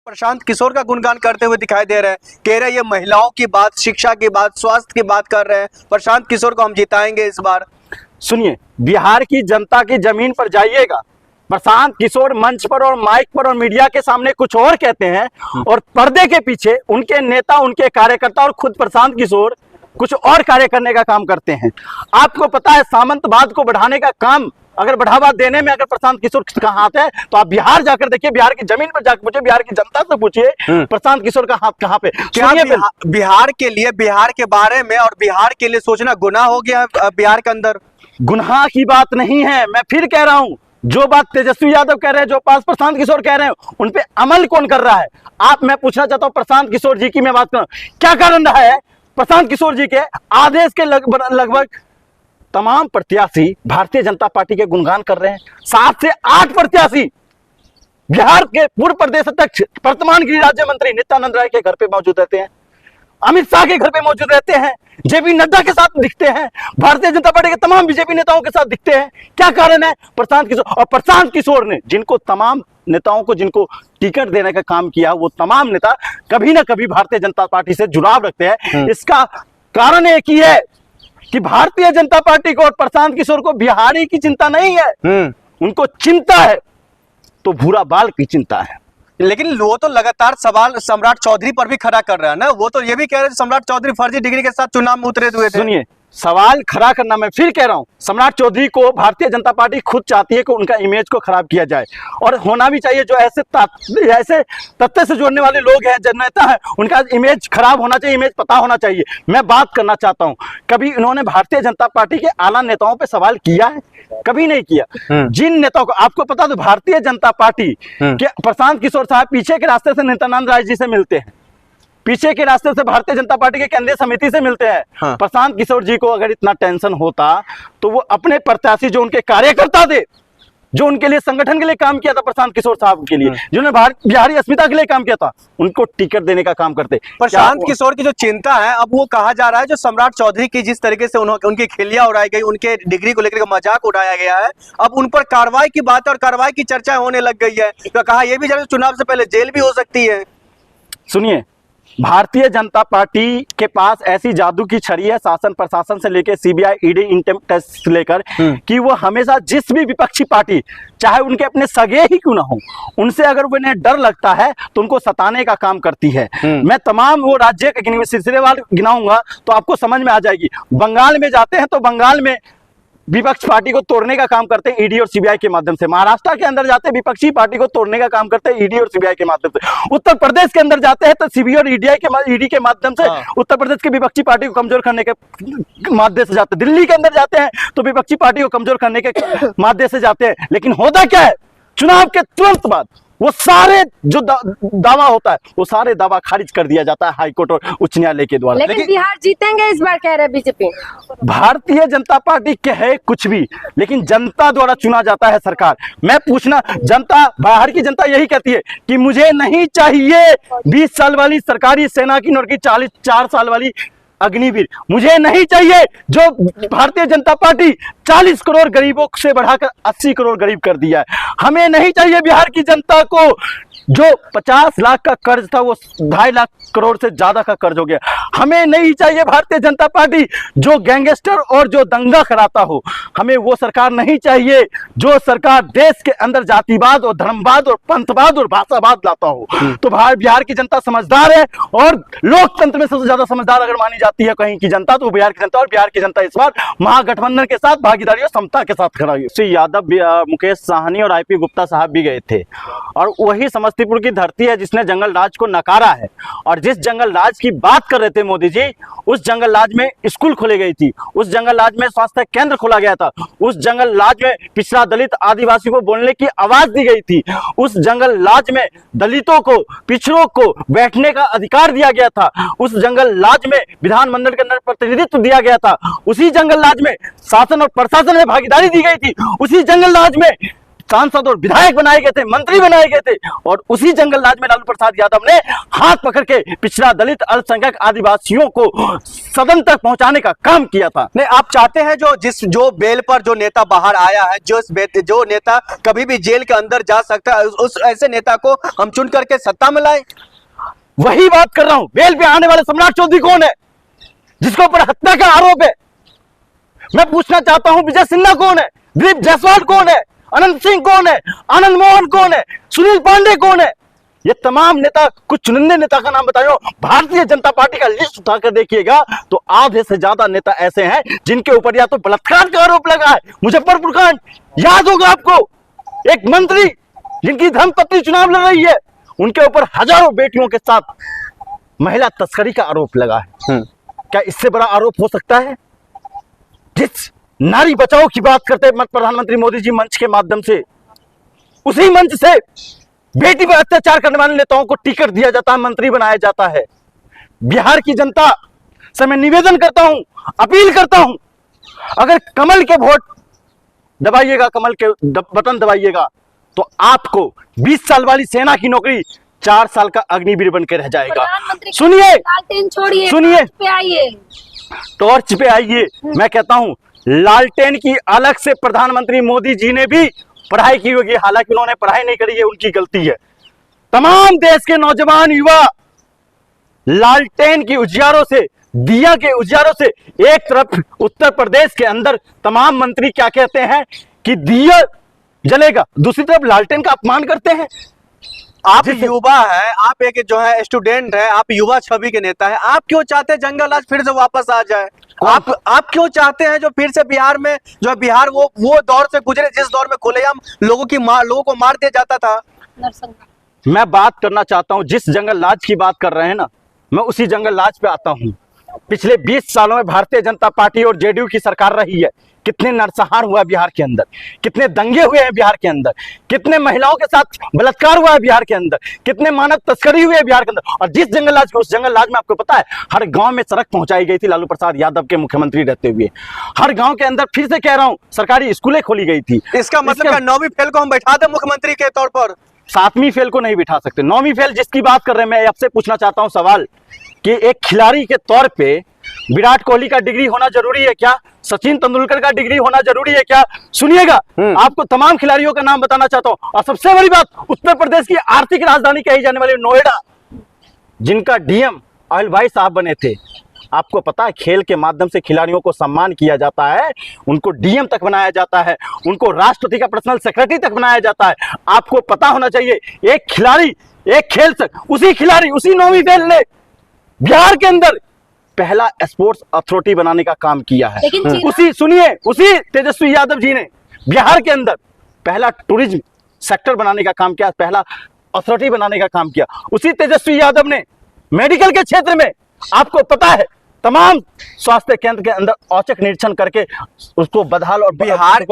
प्रशांत किशोर का गुणगान करते हुए दिखाई दे रहे हैं, कह रहे हैं ये महिलाओं की बात, शिक्षा की बात, स्वास्थ्य की बात कर रहे हैं। प्रशांत किशोर को हम जिताएंगे इस बार। सुनिए, बिहार की जनता की जमीन पर जाइएगा, प्रशांत किशोर मंच पर और माइक पर और मीडिया के सामने कुछ और कहते हैं और पर्दे के पीछे उनके नेता, उनके कार्यकर्ता और खुद प्रशांत किशोर कुछ और कार्य करने का काम करते हैं। आपको पता है, सामंतवाद को बढ़ाने का काम, अगर बढ़ावा देने में अगर प्रशांत किशोर का हाथ है तो आप बिहार जाकर देखिए, बिहार की जमीन पर जाकर पूछिए, बिहार की जनता से पूछिए प्रशांत किशोर का हाथ कहां पे। क्या बिहार के लिए, बिहार के बारे में और बिहार के लिए सोचना गुनाह हो गया है बिहार के अंदर? गुनाह की बात नहीं है, मैं फिर कह रहा हूं, जो बात तेजस्वी यादव कह रहे हैं, जो बात प्रशांत किशोर कह रहे हैं, उन पे अमल कौन कर रहा है? मैं पूछना चाहता हूं प्रशांत किशोर जी की मैं बात करूं, क्या कारण रहा है प्रशांत किशोर जी के आदेश के लगभग तमाम प्रत्याशी भारतीय जनता पार्टी के गुणगान कर रहे हैं। 7 से 8 प्रत्याशी बिहार के पूर्व प्रदेश अध्यक्ष, वर्तमान गृह राज्य मंत्री नित्यानंद राय के घर पे मौजूद रहते हैं, अमित शाह के घर पे मौजूद रहते हैं, जेपी नड्डा के साथ दिखते हैं, भारतीय जनता पार्टी के तमाम बीजेपी नेताओं के साथ दिखते हैं। क्या कारण है? प्रशांत किशोर। और प्रशांत किशोर ने जिनको तमाम नेताओं को जिनको टिकट देने का काम किया, वो तमाम नेता कभी ना कभी भारतीय जनता पार्टी से जुड़ाव रखते हैं। इसका कारण एक ही है कि भारतीय जनता पार्टी को और प्रशांत किशोर को बिहारी की चिंता नहीं है, उनको चिंता है तो भूरा बाल की चिंता है। लेकिन वो तो लगातार सवाल सम्राट चौधरी पर भी खड़ा कर रहा है ना, वो तो ये भी कह रहे हैं सम्राट चौधरी फर्जी डिग्री के साथ चुनाव में उतरे हुए थे। सुनिए, सवाल खड़ा करना, मैं फिर कह रहा हूं, सम्राट चौधरी को भारतीय जनता पार्टी खुद चाहती है कि उनका इमेज को खराब किया जाए, और होना भी चाहिए। जो ऐसे तथ्य से जोड़ने वाले लोग हैं, जननेता है, उनका इमेज खराब होना चाहिए, इमेज पता होना चाहिए। मैं बात करना चाहता हूं, कभी इन्होंने भारतीय जनता पार्टी के आला नेताओं पे सवाल किया है? कभी नहीं किया। जिन नेताओं को आपको पता, तो भारतीय जनता पार्टी के प्रशांत किशोर साहब पीछे के रास्ते से नित्यानंद राय जी से मिलते हैं, पीछे के रास्ते से भारतीय जनता पार्टी के केंद्रीय समिति से मिलते हैं। हाँ। प्रशांत किशोर जी को अगर इतना टेंशन होता तो वो अपने प्रत्याशी, जो उनके कार्यकर्ता थे, जो उनके लिए संगठन के लिए काम किया था, प्रशांत किशोर साहब के लिए, जिन्होंने बिहारी अस्मिता के लिए काम किया था, उनको टिकट देने का काम करते। प्रशांत किशोर की जो चिंता है, अब वो कहा जा रहा है जो सम्राट चौधरी की जिस तरीके से उनकी खिल्लियां उड़ाई गई, उनके डिग्री को लेकर मजाक उड़ाया गया है, अब उन पर कार्रवाई की बात है और कार्रवाई की चर्चा होने लग गई है। तो कहा यह भी चुनाव से पहले जेल भी हो सकती है। सुनिए, भारतीय जनता पार्टी के पास ऐसी जादू की छड़ी है, शासन प्रशासन से लेकर सीबीआई, ईडी, इनकम टैक्स से लेकर, कि वो हमेशा जिस भी विपक्षी पार्टी, चाहे उनके अपने सगे ही क्यों ना हो, उनसे अगर उन्हें डर लगता है तो उनको सताने का काम करती है। मैं तमाम वो राज्य के सिलसिलेवार गिनाऊंगा तो आपको समझ में आ जाएगी। बंगाल में जाते हैं तो बंगाल में विपक्ष पार्टी को तोड़ने का काम करते हैं ईडी और सीबीआई के माध्यम से। महाराष्ट्र के अंदर जाते हैं, विपक्षी पार्टी को तोड़ने का काम करते हैं ईडी और सीबीआई के माध्यम से। उत्तर प्रदेश के अंदर जाते हैं तो सीबीआई और ईडी के माध्यम से उत्तर प्रदेश की विपक्षी पार्टी को कमजोर करने के माध्यम से जाते हैं। दिल्ली के अंदर जाते हैं तो विपक्षी पार्टी को कमजोर करने के माध्यम से जाते हैं। लेकिन होता क्या है, चुनाव के तुरंत बाद वो सारे जो दावा होता है, वो सारे दावा खारिज कर दिया जाता है हाईकोर्ट और उच्च न्यायालय के द्वारा। लेकिन बिहार जीतेंगे इस बार, कह रहे बीजेपी। भारतीय जनता पार्टी कहे कुछ भी, लेकिन जनता द्वारा चुना जाता है सरकार। मैं पूछना, जनता, बाहर की जनता यही कहती है कि मुझे नहीं चाहिए 20 साल वाली सरकारी सेना की नौकरी, 4 साल वाली अग्निवीर, मुझे नहीं चाहिए जो भारतीय जनता पार्टी 40 करोड़ गरीबों से बढ़ाकर 80 करोड़ गरीब कर दिया है। हमें नहीं चाहिए बिहार की जनता को जो 50 लाख का कर्ज था वो 2.5 लाख करोड़ से ज्यादा का कर्ज हो गया। हमें नहीं चाहिए भारतीय जनता पार्टी जो गैंगस्टर और जो दंगा कराता हो। हमें वो सरकार नहीं चाहिए जो सरकार देश के अंदर जातिवाद और धर्मवाद और पंथवाद और भाषावाद लाता हो। तो बिहार की जनता समझदार है, और लोकतंत्र में सबसे ज्यादा समझदार अगर मानी जाती है कहीं की जनता तो बिहार की जनता। और बिहार की जनता इस बार महागठबंधन के साथ भागीदारी और समता के साथ खड़ा हुई। श्री यादव, मुकेश साहनी और आईपी गुप्ता साहब भी गए थे, और वही समस्तीपुर की धरती है जिसने जंगल राज को नकारा है। और जिस जंगल राज की बात कर रहे थे मोदी जी, उस जंगल राज में स्कूल खोली गई थी, उस जंगल राज में स्वास्थ्य केंद्र खोला गया था, उस जंगल राज में पिछड़ा दलित आदिवासी को बोलने की आवाज दी गई थी, उस जंगल राज में दलितों को, पिछड़ों को बैठने का अधिकार दिया गया था, उस जंगल राज में विधानमंडल के अंदर प्रतिनिधित्व दिया गया था, उसी जंगल राज में शासन और प्रशासन में भागीदारी दी गई थी, उसी जंगल राज में सांसद और विधायक बनाए गए थे, मंत्री बनाए गए थे, और उसी जंगल राज में लालू प्रसाद यादव ने हाथ पकड़ के पिछड़ा, दलित, अल्पसंख्यक, आदिवासियों को सदन तक पहुंचाने का काम किया था। नहीं, आप चाहते हैं जो बेल पर जो नेता बाहर आया है, जो नेता कभी भी जेल के अंदर जा सकता है, उस ऐसे नेता को हम चुन करके सत्ता में लाए? वही बात कर रहा हूं। बेल पे आने वाले सम्राट चौधरी कौन है, जिसके ऊपर हत्या का आरोप है? मैं पूछना चाहता हूं, विजय सिन्हा कौन है, दिलीप जायसवाल कौन है, अनंत सिंह कौन है, आनंद मोहन कौन है, सुनील पांडे कौन है? ये तमाम नेता, कुछ चुनिंदे नेता का नाम बताओ। भारतीय जनता पार्टी का लिस्ट उठाकर देखिएगा तो आधे से ज्यादा नेता ऐसे हैं जिनके ऊपर या तो बलात्कार का आरोप लगा है, मुजफ्फरपुर कांड याद होगा आपको, एक मंत्री जिनकी धर्मपत्नी चुनाव लड़ रही है, उनके ऊपर हजारों बेटियों के साथ महिला तस्करी का आरोप लगा है। क्या इससे बड़ा आरोप हो सकता है? जिस नारी बचाओ की बात करते हैं प्रधानमंत्री मोदी जी मंच के माध्यम से, उसी मंच से बेटी पर अत्याचार करने वाले नेताओं को टिकट दिया जाता है, मंत्री बनाया जाता है। बिहार की जनता से मैं निवेदन करता हूं, अपील करता हूं, अगर कमल के वोट दबाइएगा, कमल के बटन दबाइएगा, तो आपको 20 साल वाली सेना की नौकरी 4 साल का अग्निवीर बन के रह जाएगा। सुनिए, लालटेन छोड़िए, सुनिए, टॉर्च पे आइए, टॉर्च पे आइए। मैं कहता हूं, लालटेन की अलग से प्रधानमंत्री मोदी जी ने भी पढ़ाई की होगी, हालांकि उन्होंने पढ़ाई नहीं करी है, उनकी गलती है। तमाम देश के नौजवान युवा लालटेन की उजियारों से, दिया के उजियारों से, एक तरफ उत्तर प्रदेश के अंदर तमाम मंत्री क्या कहते हैं कि दिया जलेगा, दूसरी तरफ लालटेन का अपमान करते हैं। आप युवा है, आप एक जो है स्टूडेंट है, आप युवा छवि के नेता है, आप क्यों चाहते हैं जंगल राज फिर से वापस आ जाए? आप क्यों चाहते हैं जो फिर से बिहार में, जो बिहार वो दौर से गुजरे जिस दौर में खुलेआम लोगों को मार दिया जाता था? मैं बात करना चाहता हूं, जिस जंगल राज की बात कर रहे हैं ना, मैं उसी जंगल राज पे आता हूं। पिछले 20 सालों में भारतीय जनता पार्टी और जेडीयू की सरकार रही है। कितने नरसंहार हुआ बिहार के अंदर, कितने दंगे हुए हैं बिहार के अंदर, कितने महिलाओं के साथ बलात्कार हुआ है बिहार के अंदर, कितने मानव तस्करी हुई है बिहार के अंदर। और जिस जंगल राज, उस जंगल राज में आपको पता है हर गांव में सड़क पहुंचाई गई थी लालू प्रसाद यादव के मुख्यमंत्री रहते हुए। हर गांव के अंदर, फिर से कह रहा हूं, सरकारी स्कूलें खोली गई थी। इसका मतलब क्या 9वीं फेल को हम बैठा दें मुख्यमंत्री के तौर पर? 7वीं फेल को नहीं बिठा सकते। 9वीं फेल जिसकी बात कर रहे हैं, मैं आपसे पूछना चाहता हूं सवाल कि एक खिलाड़ी के तौर पे विराट कोहली का डिग्री होना जरूरी है क्या? सचिन तेंदुलकर का डिग्री होना जरूरी है क्या? सुनिएगा, आपको तमाम खिलाड़ियों का नाम बताना चाहता हूं। और सबसे बड़ी बात, उत्तर प्रदेश की आर्थिक राजधानी कही जाने वाली नोएडा, जिनका डीएम अहिल भाई साहब बने थे, आपको पता है खेल के माध्यम से खिलाड़ियों को सम्मान किया जाता है, उनको डीएम तक बनाया जाता है, उनको राष्ट्रपति का पर्सनल सेक्रेटरी तक बनाया जाता है। आपको पता होना चाहिए, एक खिलाड़ी, एक खेल से, उसी खिलाड़ी, उसी 9वीं फेल ने बिहार के अंदर पहला स्पोर्ट्स अथॉरिटी बनाने का काम किया है। उसी, सुनिए, उसी तेजस्वी यादव जी ने बिहार के अंदर पहला टूरिज्म सेक्टर बनाने का काम किया, पहला अथॉरिटी बनाने का काम किया। उसी तेजस्वी यादव ने मेडिकल के क्षेत्र में, आपको पता है, तमाम स्वास्थ्य केंद्र के अंदर औचक निरीक्षण करके उसको बदहाल और बिहार